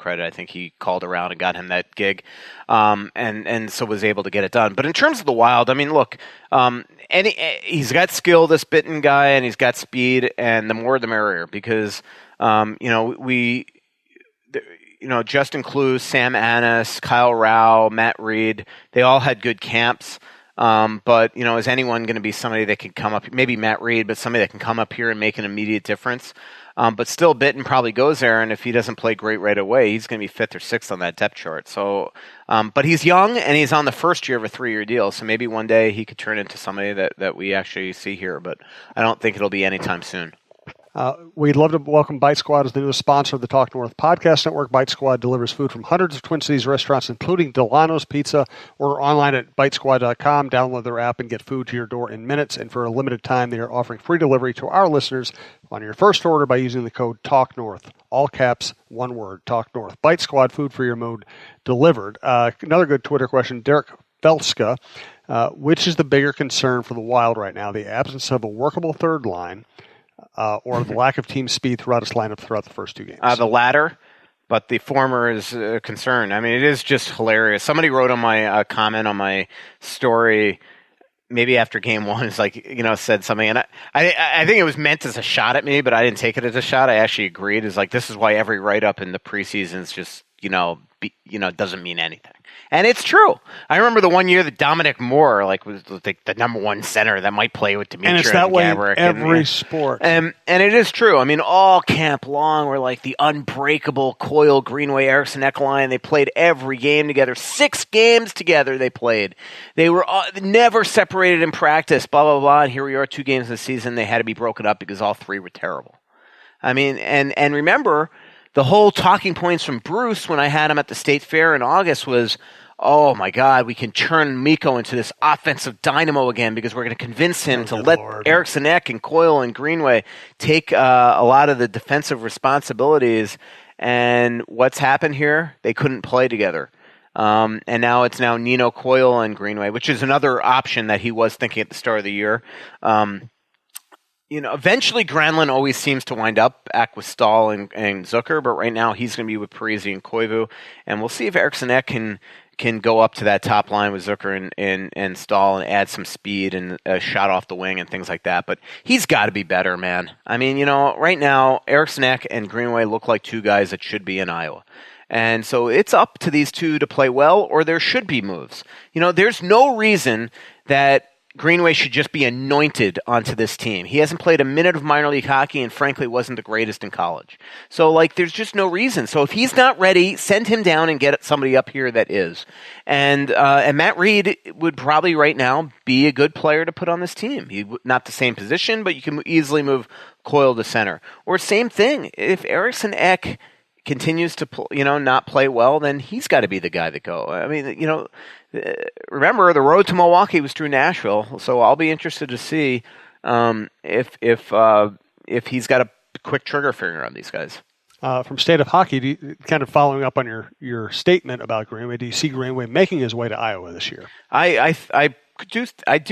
credit. I think he called around and got him that gig, and so was able to get it done. But in terms of the Wild, I mean, look, he's got skill, this Bitten guy, and he's got speed, and the more the merrier, because Justin Kluse, Sam Annis, Kyle Rao, Matt Reed, they all had good camps. But, is anyone going to be somebody that can come up, maybe Matt Reed, but somebody that can come up here and make an immediate difference? But still, Bitten probably goes there, and if he doesn't play great right away, he's going to be 5th or 6th on that depth chart. So, but he's young, and he's on the first year of a 3-year deal, so maybe one day he could turn into somebody that we actually see here, but I don't think it'll be anytime soon. We'd love to welcome Bite Squad as the newest sponsor of the Talk North Podcast Network. Bite Squad delivers food from hundreds of Twin Cities restaurants, including Delano's Pizza. Order online at bitesquad.com. Download their app and get food to your door in minutes. And for a limited time, they are offering free delivery to our listeners on your first order by using the code TALKNORTH. All caps, one word, Talk North. Bite Squad, food for your mood delivered. Another good Twitter question, Derek Felska. Which is the bigger concern for the Wild right now, the absence of a workable third line or the lack of team speed throughout its lineup throughout the first 2 games? The latter, but the former is a concern. I mean, it is just hilarious. Somebody wrote on my comment on my story, maybe after game 1, is like, said something, and I think it was meant as a shot at me, but I didn't take it as a shot. I actually agreed. It's like, this is why every write-up in the preseason is just, doesn't mean anything. And it's true. I remember the one year that Dominic Moore was like the number 1 center that might play with Dimitri and it's that way Gaborik in every sport. And it is true. I mean, all camp long we're like the unbreakable Coyle, Greenway, Eriksson Ek line. They played every game together. 6 games together they played. They were never separated in practice, blah, blah, blah. And here we are 2 games in the season. They had to be broken up because all 3 were terrible. I mean, and remember, the whole talking points from Bruce when I had him at the State Fair in August was, oh my God, we can turn Mikko into this offensive dynamo again because we're going to convince him to let Eriksson Ek and Coyle and Greenway take a lot of the defensive responsibilities. And what's happened here? They couldn't play together. And now it's Nino, Coyle, and Greenway, which is another option that he was thinking at the start of the year. Eventually Granlund always seems to wind up back with Stahl and Zucker, but right now he's going to be with Parise and Koivu, and we'll see if Eriksson Ek can go up to that top line with Zucker and Stahl and add some speed and a shot off the wing and things like that. But he's got to be better, man. I mean, right now Eriksson Ek and Greenway look like 2 guys that should be in Iowa. And so it's up to these 2 to play well, or there should be moves. There's no reason that Greenway should just be anointed onto this team. He hasn't played a minute of minor league hockey and frankly wasn't the greatest in college. So there's just no reason. So if he's not ready, send him down and get somebody up here that is. And Matt Reed would probably right now be a good player to put on this team. Not the same position, but you can easily move Coyle to center. Or same thing, if Eriksson Ek continues to not play well, then he's got to be the guy to go. I mean, remember, the road to Milwaukee was through Nashville, so I'll be interested to see if he's got a quick trigger finger on these guys. From State of Hockey, kind of following up on your statement about Greenway, do you see Greenway making his way to Iowa this year? I do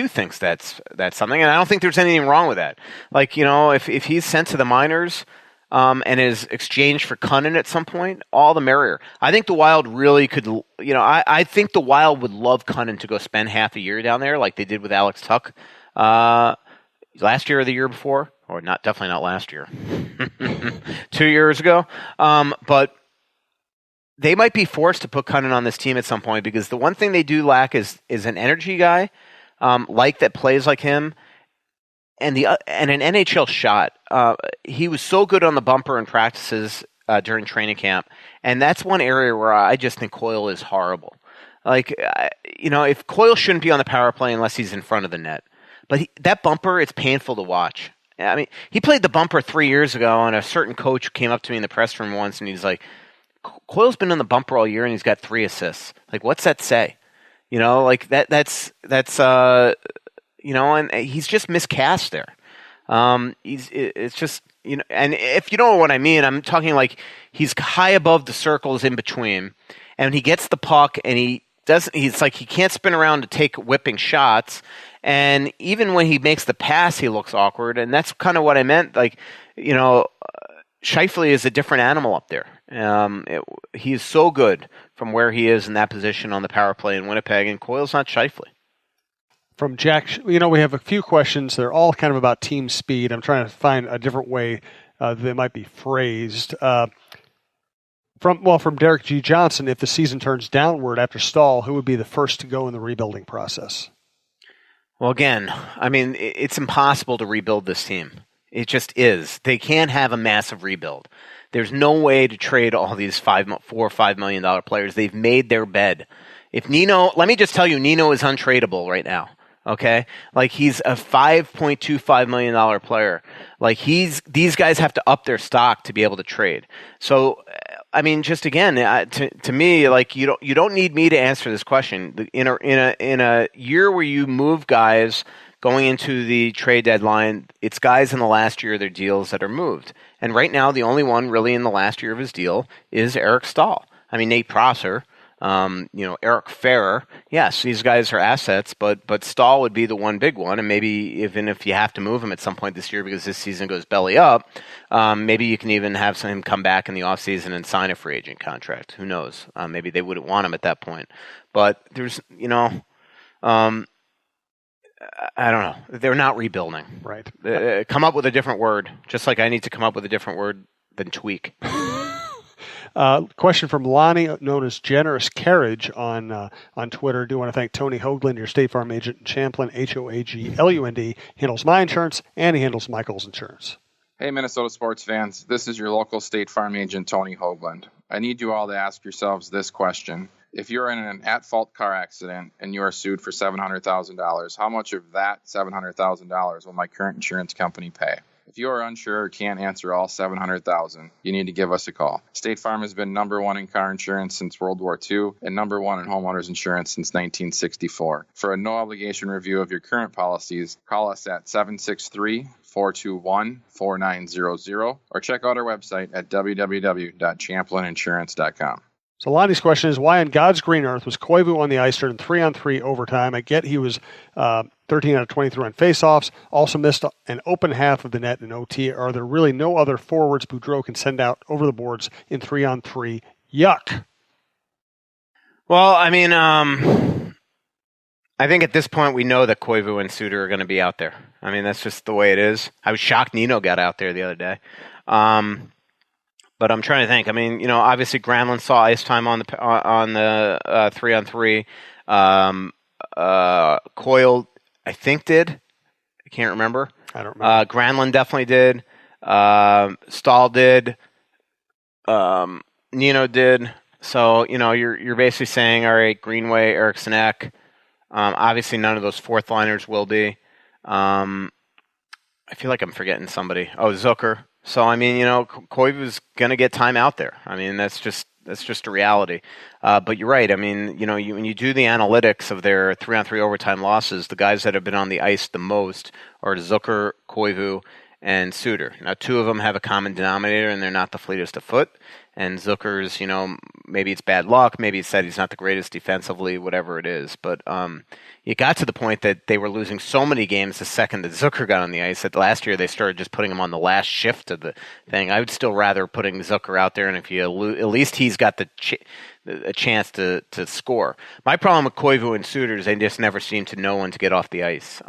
think that's something, and I don't think there's anything wrong with that. If he's sent to the minors. And is exchanged for Cunnin at some point, all the merrier. I think the Wild really could, I think the Wild would love Cunnin to go spend half a year down there like they did with Alex Tuck last year or the year before, or definitely not last year, 2 years ago. But they might be forced to put Cunnin on this team at some point because the one thing they do lack is an energy guy that plays like him. And an NHL shot. He was so good on the bumper in practices during training camp, and that's one area where I just think Coyle is horrible. If Coyle shouldn't be on the power play unless he's in front of the net, but that bumper, it's painful to watch. I mean, he played the bumper 3 years ago, and a certain coach came up to me in the press room once, and he's like, "Coyle's been on the bumper all year, and he's got 3 assists. What's that say? That's." And he's just miscast there. It's just, and if you know what I mean, I'm talking he's high above the circles in between, and he gets the puck, and he's he can't spin around to take whipping shots, and even when he makes the pass, he looks awkward, and that's kind of what I meant. Scheifele is a different animal up there, He is so good from where he is in that position on the power play in Winnipeg, and Coyle's not Scheifele. From Jack, we have a few questions. They're all kind of about team speed. I'm trying to find a different way they might be phrased. From Derek G. Johnson, if the season turns downward after Stahl, who would be the first to go in the rebuilding process? Well, again, I mean, it's impossible to rebuild this team. It just is. They can't have a massive rebuild. There's no way to trade all these $4 or $5 million players. They've made their bed. If Nino, let me just tell you, Nino is untradeable right now. Okay, like he's a $5.25 million player. Like these guys have to up their stock to be able to trade. So, I mean, just again, to me, like you don't need me to answer this question. In a year where you move guys going into the trade deadline, it's guys in the last year of their deals that are moved. And right now, the only one really in the last year of his deal is Eric Stahl. I mean, Nate Prosser. Eric Ferrer, yes, these guys are assets, but Stahl would be the one big one, and maybe even if you have to move him at some point this year because this season goes belly up, maybe you can even have him come back in the offseason and sign a free agent contract. Who knows? Maybe they wouldn't want him at that point. But there's, I don't know. They're not rebuilding. Right. Come up with a different word, just like I need to come up with a different word than tweak. Question from Lonnie, known as Generous Carriage on Twitter. Do want to thank Tony Hoagland, your State Farm agent in Champlin, Hoaglund, handles my insurance, and he handles Michael's insurance. Hey, Minnesota sports fans. This is your local State Farm agent, Tony Hoagland. I need you all to ask yourselves this question. If you're in an at-fault car accident and you are sued for $700,000, how much of that $700,000 will my current insurance company pay? If you are unsure or can't answer all $700,000, you need to give us a call. State Farm has been number one in car insurance since World War II and number one in homeowners insurance since 1964. For a no-obligation review of your current policies, call us at 763-421-4900 or check out our website at www.champlininsurance.com. So Lonnie's question is, why in God's green earth was Koivu on the ice during 3-on-3 overtime? I get he was 13 out of 23 on faceoffs, also missed an open half of the net in OT. Are there really no other forwards Boudreau can send out over the boards in 3-on-3? Yuck. Well, I mean, I think at this point we know that Koivu and Suter are going to be out there. I mean, that's just the way it is. I was shocked Nino got out there the other day. But I'm trying to think. I mean, obviously Granlund saw ice time on the 3-on-3. Coyle, I think, did. I can't remember. I don't remember. Granlund definitely did. Stahl did. Nino did. So you're basically saying, all right, Greenway, Eriksson Ek. Obviously, none of those fourth liners will be. I feel like I'm forgetting somebody. Oh, Zucker. So, I mean, Koivu's going to get time out there. I mean, that's just a reality. But you're right. I mean, when you do the analytics of their 3-on-3 overtime losses, the guys that have been on the ice the most are Zucker, Koivu, and Suter. Now, two of them have a common denominator, and they're not the fleetest of foot. And Zucker's, maybe it's bad luck. Maybe it's that he's not the greatest defensively, whatever it is. But it got to the point that they were losing so many games the second that Zucker got on the ice that last year they started just putting him on the last shift of the thing. I would still rather putting Zucker out there, and if you at least he's got a chance to score. My problem with Koivu and Suter is they just never seem to know when to get off the ice.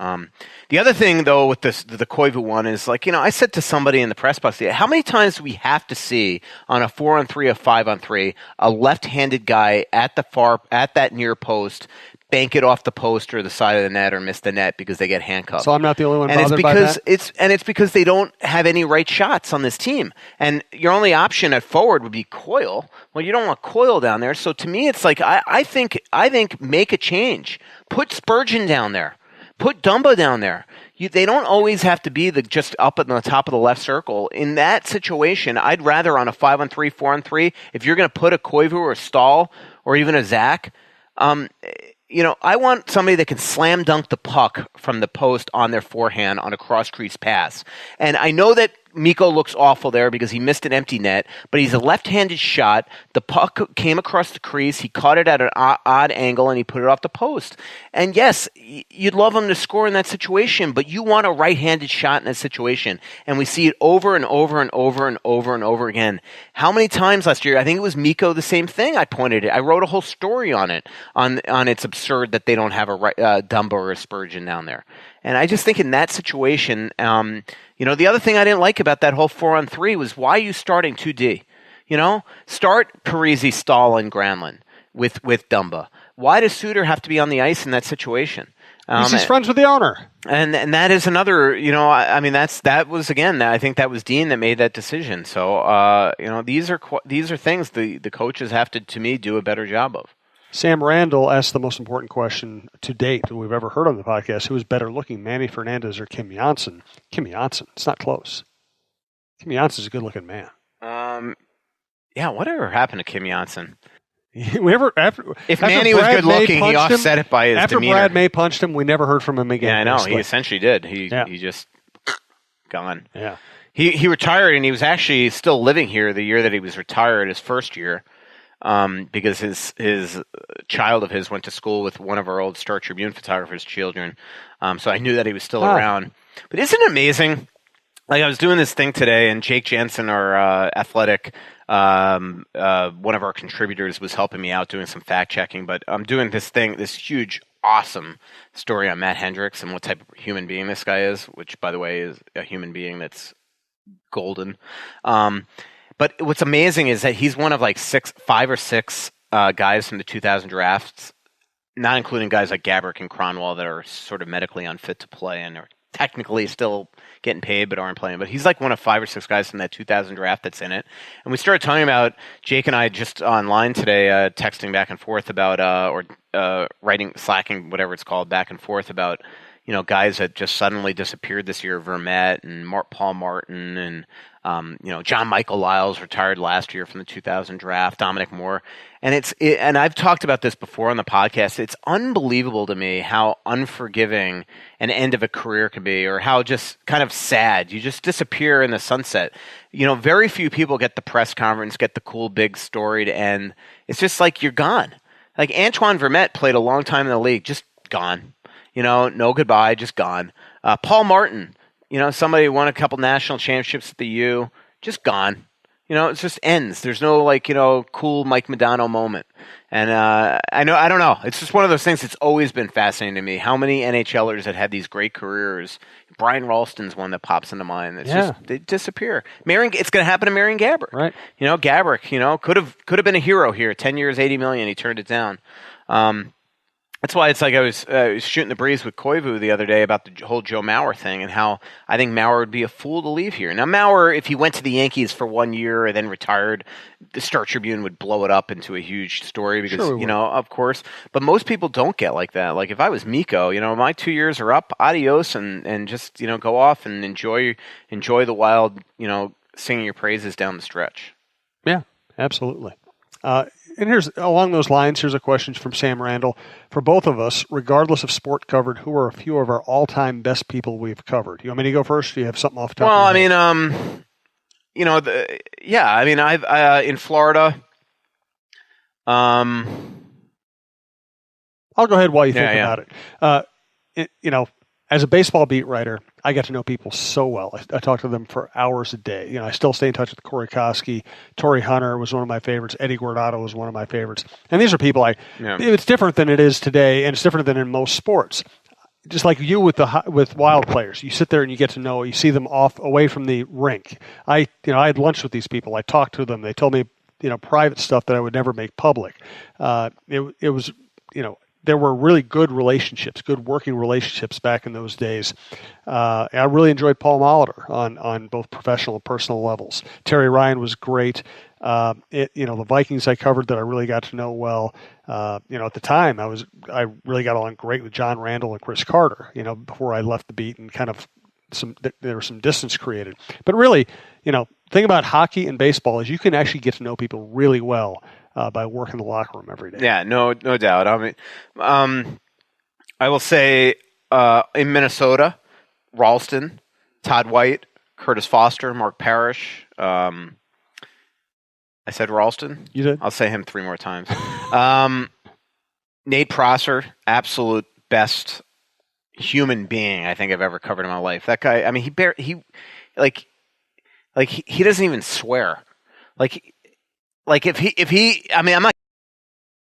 The other thing, though, with the Koivu one is, I said to somebody in the press box, how many times do we have to see on a 4-on-3 or 5-on-3 a left-handed guy at that near post bank it off the post or the side of the net or miss the net because they get handcuffed? So I'm not the only one bothered by that? It's because they don't have any right shots on this team. And your only option at forward would be Coyle. Well, you don't want Coyle down there. So to me, it's like I think make a change. Put Spurgeon down there. Put Dumba down there. They don't always have to be just up at the top of the left circle. In that situation, I'd rather on a 5-on-3, 4-on-3, if you're going to put a Koivu or a Stahl or even a Zach, I want somebody that can slam dunk the puck from the post on their forehand on a cross-crease pass. And I know that Mikko looks awful there because he missed an empty net, but he's a left-handed shot. The puck came across the crease. He caught it at an odd angle, and he put it off the post. And yes, you'd love him to score in that situation, but you want a right-handed shot in that situation. And we see it over and over and over and over and over again. How many times last year? I think it was Mikko, the same thing. I pointed it. I wrote a whole story on it, on it's absurd that they don't have a Dumba or a Spurgeon down there. And I just think in that situation, the other thing I didn't like about that whole 4-on-3 was why are you starting 2D? Start Parise, Stahl, and Granlund with Dumba. Why does Suter have to be on the ice in that situation? He's friends with the owner. And that is another, that was, again, I think that was Dean that made that decision. So, these are things the coaches have to me, do a better job of. Sam Randall asked the most important question to date that we've ever heard on the podcast. Who is better looking, Manny Fernandez or Kim Janssen? Kim Janssen. It's not close. Kim Janssen's a good-looking man. Whatever happened to Kim Janssen? If Manny was good-looking, he offset it by his after demeanor. Brad May punched him, we never heard from him again. Yeah, I know. He essentially did. He just gone. Yeah. He retired, and he was actually still living here the year that he was retired, his first year. Because his child of his went to school with one of our old Star Tribune photographers' children. So I knew that he was still around. But isn't it amazing? Like I was doing this thing today, and Jake Jensen, our athletic, one of our contributors, was helping me out doing some fact checking. But I'm doing this huge, awesome story on Matt Hendricks and what type of human being this guy is, which, by the way, is a human being that's golden. But what's amazing is that he's one of like 5 or 6 guys from the 2000 drafts, not including guys like Gaborik and Cronwall that are sort of medically unfit to play and are technically still getting paid but aren't playing. But he's like one of 5 or 6 guys from that 2000 draft that's in it. And we started talking about, Jake and I just online today, texting back and forth about, writing, slacking, whatever it's called, back and forth about, guys that just suddenly disappeared this year, Vermette and Paul Martin and, John Michael Lyles retired last year from the 2000 draft, Dominic Moore. And and I've talked about this before on the podcast. It's unbelievable to me how unforgiving an end of a career can be, or how just kind of sad. You just disappear in the sunset. Very few people get the press conference, get the cool big story to end. It's just like you're gone. Like Antoine Vermette played a long time in the league, just gone. No goodbye, just gone. Paul Martin, somebody who won a couple national championships at the U, just gone. It just ends. There's no cool Mike Modano moment. And I don't know. It's just one of those things that's always been fascinating to me. How many NHLers that had these great careers? Brian Ralston's one that pops into mind. It's just they disappear. It's going to happen to Marian Gaborik. Right. Gaborik, could have been a hero here. 10 years, $80 million. He turned it down. That's why it's like I was shooting the breeze with Koivu the other day about the whole Joe Mauer thing and how I think Mauer would be a fool to leave here. Now, Mauer, if he went to the Yankees for 1 year and then retired, the Star Tribune would blow it up into a huge story because, of course. But most people don't get like that. Like if I was Mikko, my 2 years are up, adios, and just, go off and enjoy the Wild, singing your praises down the stretch. Yeah, absolutely. And here's along those lines, here's a question from Sam Randall. For both of us, regardless of sport covered, who are a few of our all-time best people we've covered? You want me to go first? Do you have something off the top of your head? I've in Florida. I'll go ahead while you think about it. As a baseball beat writer, I get to know people so well. I talk to them for hours a day. I still stay in touch with Corey Koski. Torrey Hunter was one of my favorites. Eddie Guardado was one of my favorites. And these are people it's different than it is today, and it's different than in most sports. Just like you with Wild players, you sit there and you get to know, you see them away from the rink. I had lunch with these people. I talked to them. They told me, private stuff that I would never make public. It was, there were really good relationships, good working relationships back in those days. I really enjoyed Paul Molitor on both professional and personal levels. Terry Ryan was great. The Vikings I covered that I really got to know well. At the time I really got along great with John Randall and Chris Carter. Before I left the beat and kind of there was some distance created. But really, the thing about hockey and baseball is you can actually get to know people really well. By working the locker room every day. Yeah, no doubt. I will say in Minnesota, Ralston, Todd White, Curtis Foster, Mark Parrish. I said Ralston. You did? I'll say him 3 more times. Nate Prosser, absolute best human being I think I've ever covered in my life. That guy, I mean, he doesn't even swear. Like if he, I mean, I'm not